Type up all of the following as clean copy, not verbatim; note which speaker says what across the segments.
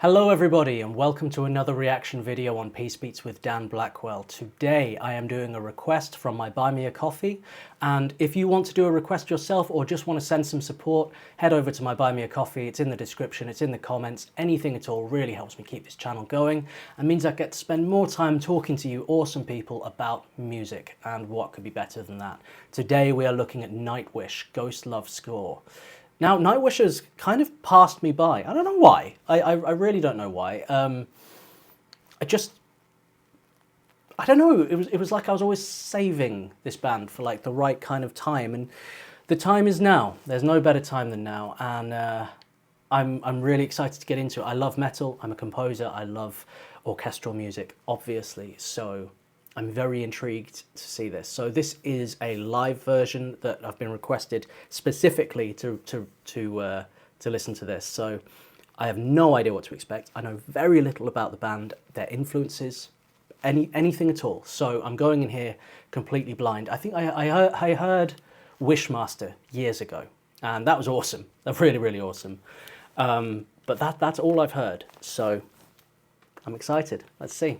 Speaker 1: Hello everybody and welcome to another reaction video on Peace Beats with Dan Blackwell. Today I am doing a request from my Buy Me a Coffee, and if you want to do a request yourself or just want to send some support, head over to my Buy Me a Coffee. It's in the description, it's in the comments. Anything at all really helps me keep this channel going and means I get to spend more time talking to you awesome people about music, and what could be better than that. Today we are looking at Nightwish, Ghost Love Score. Now, Nightwish has kind of passed me by. I don't know why. I really don't know why. I don't know. It was like I was always saving this band for like the right kind of time, and the time is now. There's no better time than now, and I'm really excited to get into it. I love metal. I'm a composer. I love orchestral music, obviously. So I'm very intrigued to see this. So this is a live version that I've been requested specifically to listen to this. So I have no idea what to expect. I know very little about the band, their influences, anything at all. So I'm going in here completely blind. I think I heard Wishmaster years ago, and that was awesome. That's really, really awesome. But that's all I've heard. So I'm excited. Let's see.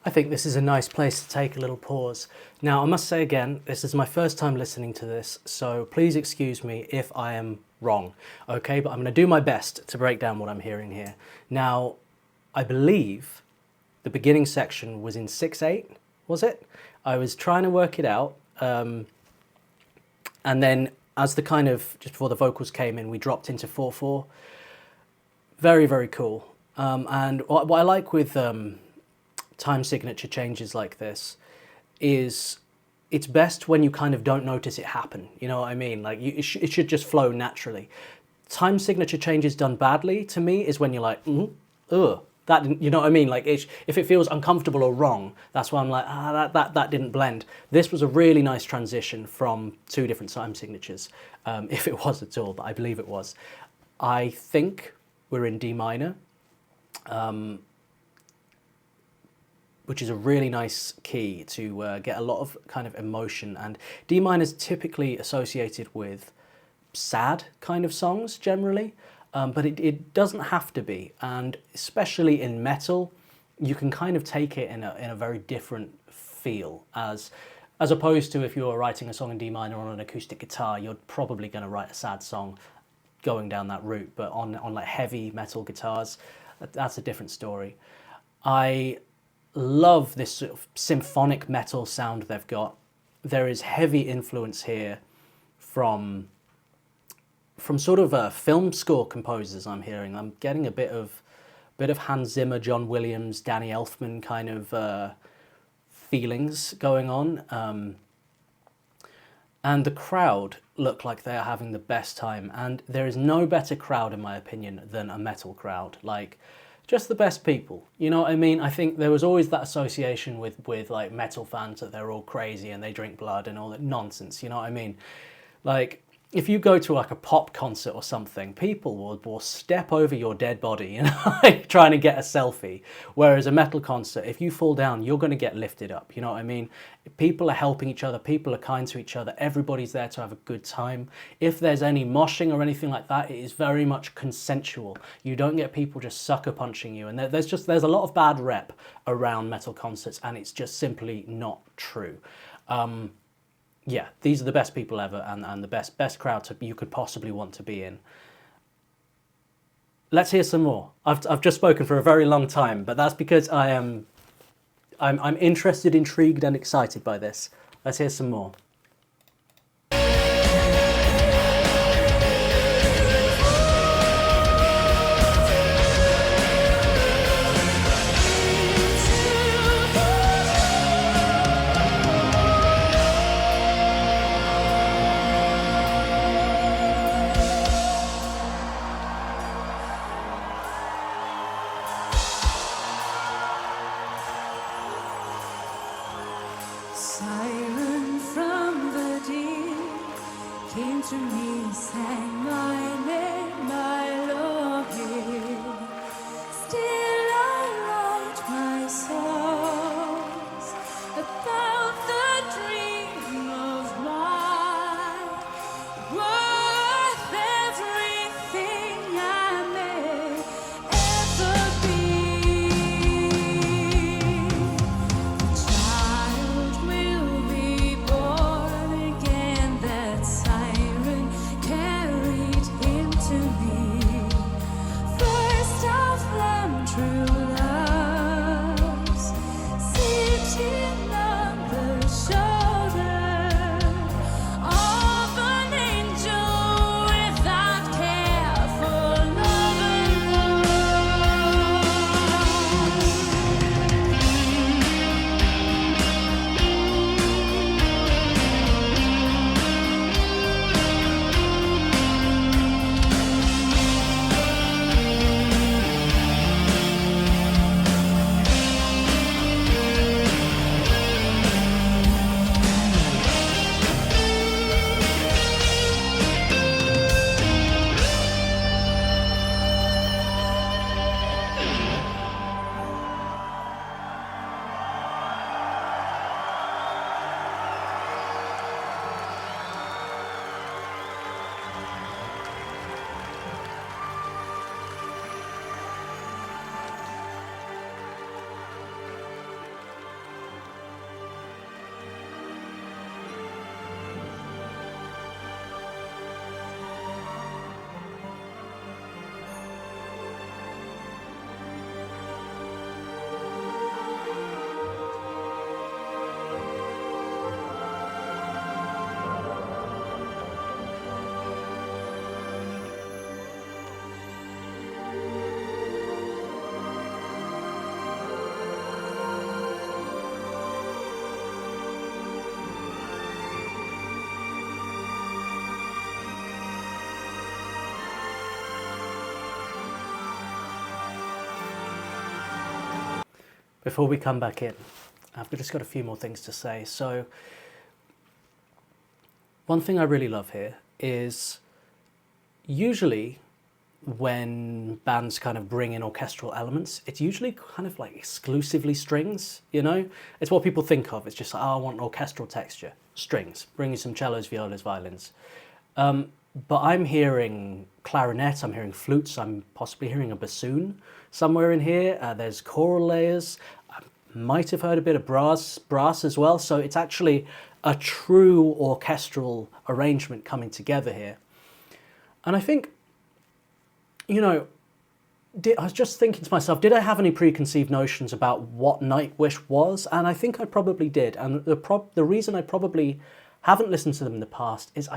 Speaker 1: I think this is a nice place to take a little pause. Now, I must say again, this is my first time listening to this, so please excuse me if I am wrong, okay? But I'm going to do my best to break down what I'm hearing here. Now, I believe the beginning section was in 6/8, was it? I was trying to work it out, and then as the kind of, just before the vocals came in, we dropped into 4/4. Very, very cool. And what I like with time signature changes like this is it's best when you kind of don't notice it happen. You know what I mean? Like it should just flow naturally. Time signature changes done badly to me is when you're like, ugh, that didn't, you know what I mean? Like if it feels uncomfortable or wrong, that's why I'm like, that didn't blend. This was a really nice transition from two different time signatures, if it was at all, but I believe it was. I think we're in D minor, which is a really nice key to get a lot of kind of emotion. And D minor is typically associated with sad kind of songs generally. But it doesn't have to be, and especially in metal, you can kind of take it in a very different feel, as opposed to if you were writing a song in D minor on an acoustic guitar, you're probably going to write a sad song going down that route. But on like heavy metal guitars, that's a different story. I love this sort of symphonic metal sound they've got. There is heavy influence here from sort of film score composers I'm hearing. I'm getting a bit of Hans Zimmer, John Williams, Danny Elfman kind of feelings going on. And the crowd look like they are having the best time. And there is no better crowd, in my opinion, than a metal crowd. Like, just the best people. You know what I mean? I think there was always that association with like metal fans that they're all crazy and they drink blood and all that nonsense. You know what I mean? Like, if you go to like a pop concert or something, people will step over your dead body, you know, like trying to get a selfie. Whereas a metal concert, if you fall down, you're going to get lifted up. You know what I mean? People are helping each other. People are kind to each other. Everybody's there to have a good time. If there's any moshing or anything like that, it is very much consensual. You don't get people just sucker punching you. And there's a lot of bad rep around metal concerts, and it's just simply not true. Yeah, these are the best people ever, and the best crowd you could possibly want to be in. Let's hear some more. I've just spoken for a very long time, but that's because I'm interested, intrigued, and excited by this. Let's hear some more.
Speaker 2: Siren from the deep came to me, sang my name, my longing. Still I write my songs about the dream of mine, worth everything I may ever be. Child will be born again, that siren carried him to me. First of lamb
Speaker 1: before we come back in, I've just got a few more things to say. So, one thing I really love here is usually when bands kind of bring in orchestral elements, it's usually kind of like exclusively strings, you know? It's what people think of. It's just like, oh, I want an orchestral texture. Strings. Bring in some cellos, violas, violins. But I'm hearing clarinet, I'm hearing flutes, I'm possibly hearing a bassoon somewhere in here. There's choral layers. I might have heard a bit of brass as well. So it's actually a true orchestral arrangement coming together here. And I think, you know, I was just thinking to myself, did I have any preconceived notions about what Nightwish was? And I think I probably did. And the reason I probably haven't listened to them in the past is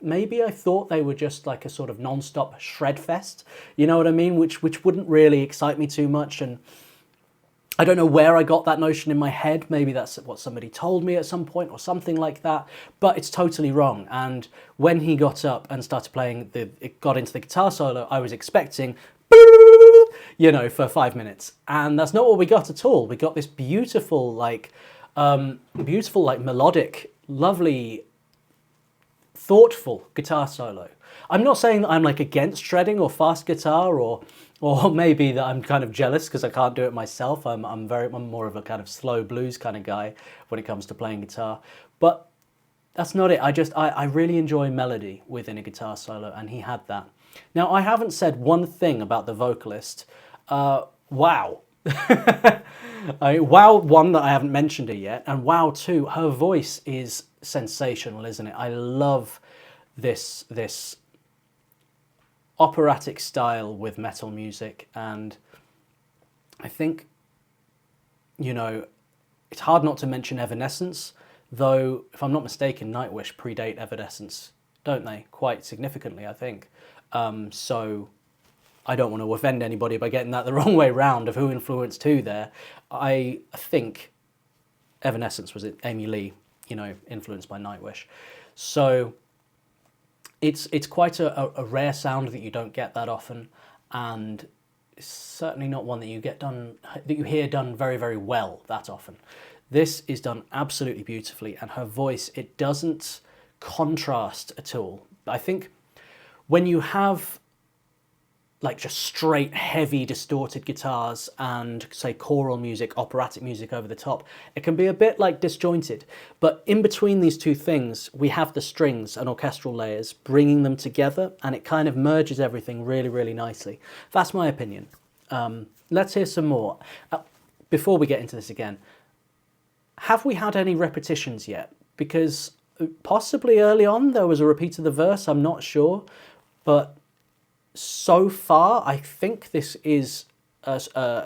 Speaker 1: maybe I thought they were just like a sort of non-stop shred fest, you know what I mean? Which wouldn't really excite me too much. And I don't know where I got that notion in my head. Maybe that's what somebody told me at some point or something like that, but it's totally wrong. And when he got up and started playing, it got into the guitar solo, I was expecting, you know, for 5 minutes. And that's not what we got at all. We got this beautiful, like melodic, lovely, thoughtful guitar solo. I'm not saying that I'm like against shredding or fast guitar, or maybe that I'm kind of jealous because I can't do it myself. I'm more of a kind of slow blues kind of guy when it comes to playing guitar. But that's not it. I really enjoy melody within a guitar solo, and he had that. Now, I haven't said one thing about the vocalist. Wow. Wow, one, that I haven't mentioned her yet, and wow, two, her voice is sensational, isn't it? I love this operatic style with metal music, and I think, you know, it's hard not to mention Evanescence, though, if I'm not mistaken, Nightwish predate Evanescence, don't they? Quite significantly, I think. So I don't want to offend anybody by getting that the wrong way round of who influenced who there. I think Evanescence was Amy Lee, you know, influenced by Nightwish. So it's quite a rare sound that you don't get that often, and it's certainly not one that you hear done very, very well that often. This is done absolutely beautifully, and her voice, it doesn't contrast at all. I think when you have like just straight, heavy, distorted guitars and, say, choral music, operatic music over the top, it can be a bit like disjointed. But in between these two things, we have the strings and orchestral layers, bringing them together, and it kind of merges everything really, really nicely. That's my opinion. Let's hear some more. Before we get into this again, have we had any repetitions yet? Because possibly early on there was a repeat of the verse, I'm not sure, but so far, I think this is a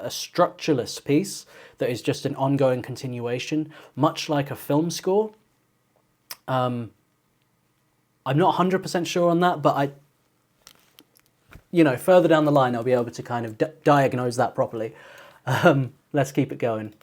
Speaker 1: structureless piece that is just an ongoing continuation, much like a film score. I'm not 100% sure on that, but further down the line, I'll be able to kind of diagnose that properly. Let's keep it going.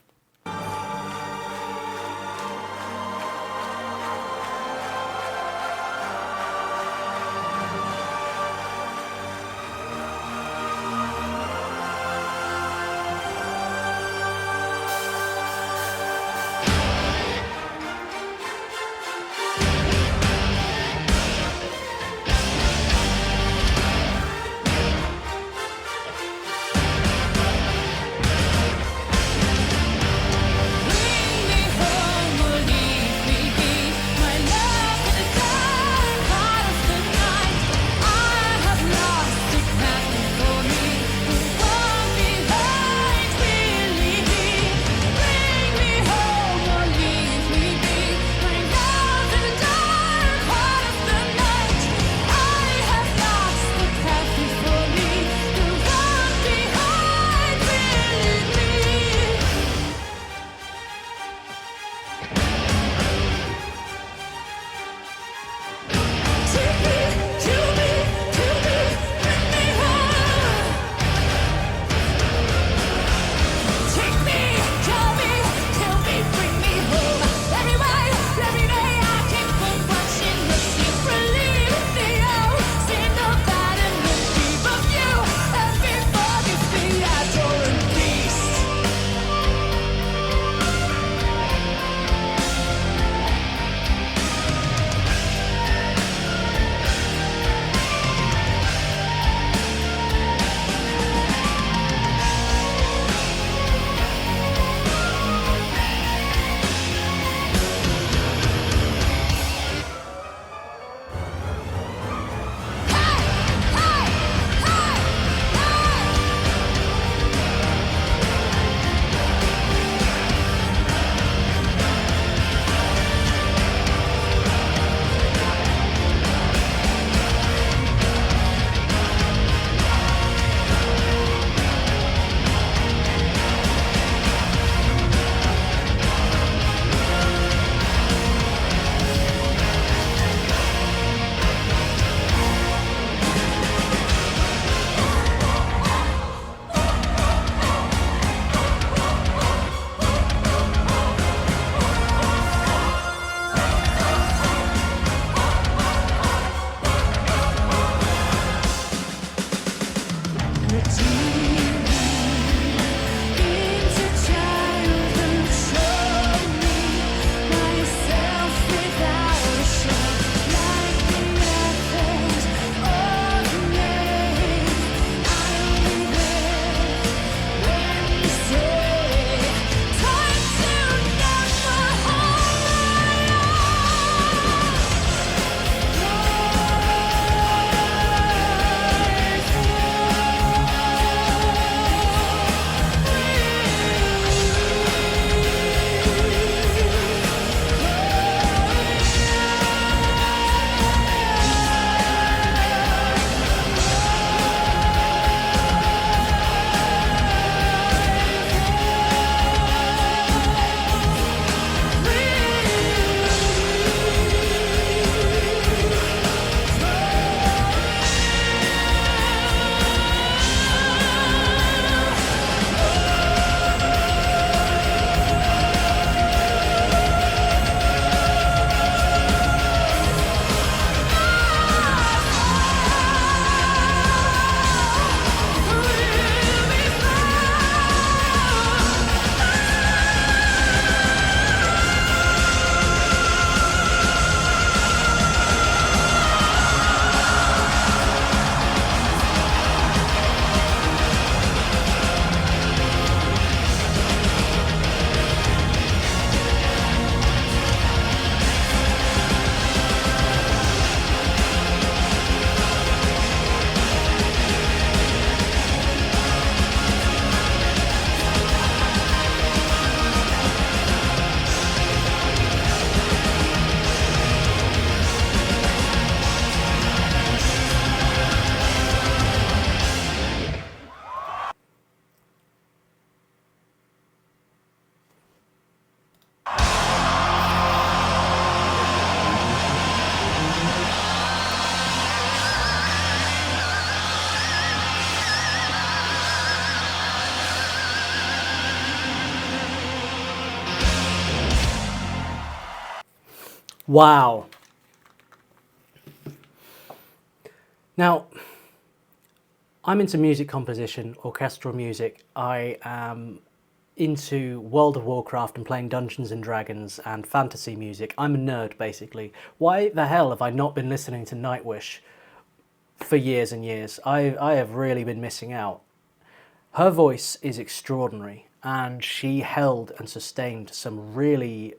Speaker 1: Wow. Now, I'm into music composition, orchestral music. I am into World of Warcraft and playing Dungeons and Dragons and fantasy music. I'm a nerd, basically. Why the hell have I not been listening to Nightwish for years and years? I have really been missing out. Her voice is extraordinary, and she held and sustained some really,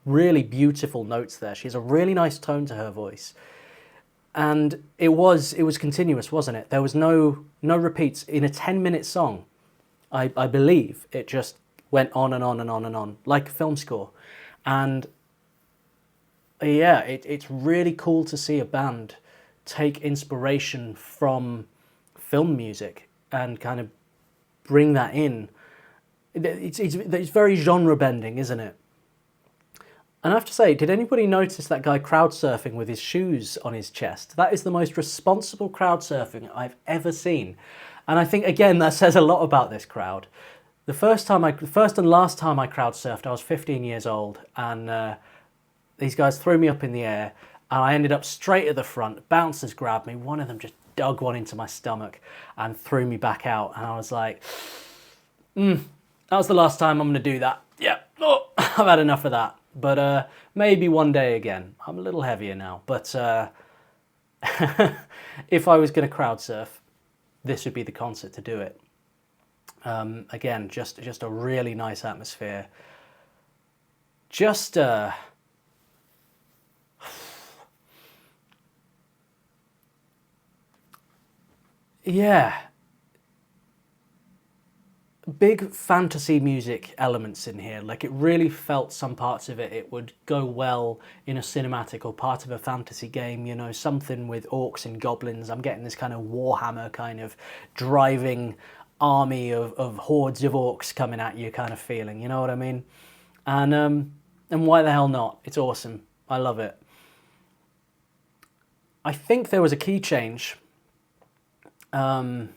Speaker 1: really beautiful notes there. She has a really nice tone to her voice. And it was continuous, wasn't it? There was no repeats. In a 10-minute song, I believe it just went on and on and on and on, like a film score. And yeah, it's really cool to see a band take inspiration from film music and kind of bring that in. It's very genre bending, isn't it? And I have to say, did anybody notice that guy crowd surfing with his shoes on his chest? That is the most responsible crowd surfing I've ever seen. And I think, again, that says a lot about this crowd. The first and last time I crowd surfed, I was 15 years old, and these guys threw me up in the air, and I ended up straight at the front. Bouncers grabbed me. One of them just dug one into my stomach and threw me back out. And I was like, that was the last time I'm going to do that. Yeah, oh, I've had enough of that. But maybe one day again. I'm a little heavier now, but if I was going to crowd surf, this would be the concert to do it. Again, just a really nice atmosphere. Just yeah, big fantasy music elements in here. Like, it really felt some parts of it would go well in a cinematic or part of a fantasy game, you know, something with orcs and goblins. I'm getting this kind of Warhammer kind of driving army of hordes of orcs coming at you kind of feeling, you know what I mean? And why the hell not? It's awesome. I love it. I think there was a key change. It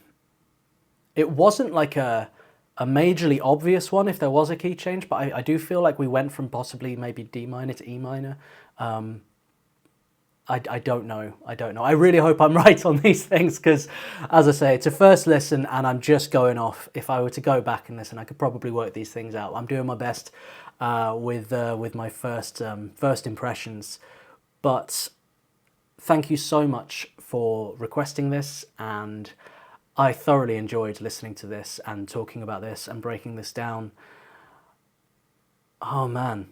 Speaker 1: wasn't like a majorly obvious one if there was a key change, but I do feel like we went from possibly maybe D minor to E minor. I don't know. I really hope I'm right on these things, because, as I say, it's a first listen and I'm just going off. If I were to go back and listen, I could probably work these things out. I'm doing my best with my first impressions. But thank you so much for requesting this, and I thoroughly enjoyed listening to this and talking about this and breaking this down. Oh man.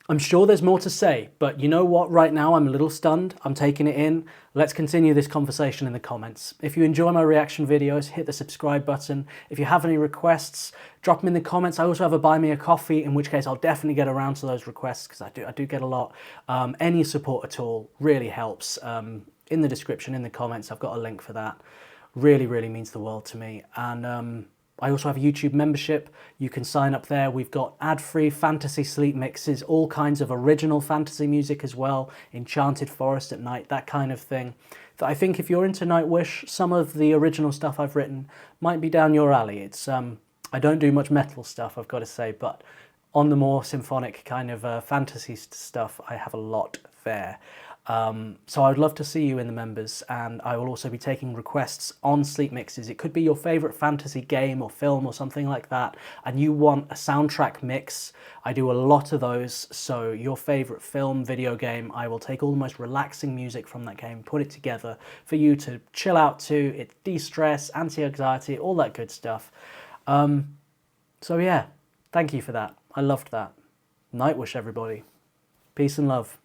Speaker 1: I'm sure there's more to say, but you know what? Right now I'm a little stunned. I'm taking it in. Let's continue this conversation in the comments. If you enjoy my reaction videos, hit the subscribe button. If you have any requests, drop them in the comments. I also have a buy me a coffee, in which case I'll definitely get around to those requests, because I do get a lot. Any support at all really helps. In the description, in the comments, I've got a link for that. Really, really means the world to me. And I also have a YouTube membership. You can sign up there. We've got ad-free fantasy sleep mixes, all kinds of original fantasy music as well, Enchanted Forest at night, that kind of thing. That I think if you're into Nightwish, some of the original stuff I've written might be down your alley. It's I don't do much metal stuff, I've got to say, but on the more symphonic kind of fantasy stuff, I have a lot there. So I'd love to see you in the members, and I will also be taking requests on sleep mixes. It could be your favorite fantasy game or film or something like that, and you want a soundtrack mix. I do a lot of those, so your favorite film, video game, I will take all the most relaxing music from that game, put it together for you to chill out to. It's de-stress, anti-anxiety, all that good stuff. So yeah, thank you for that. I loved that. Nightwish, everybody. Peace and love.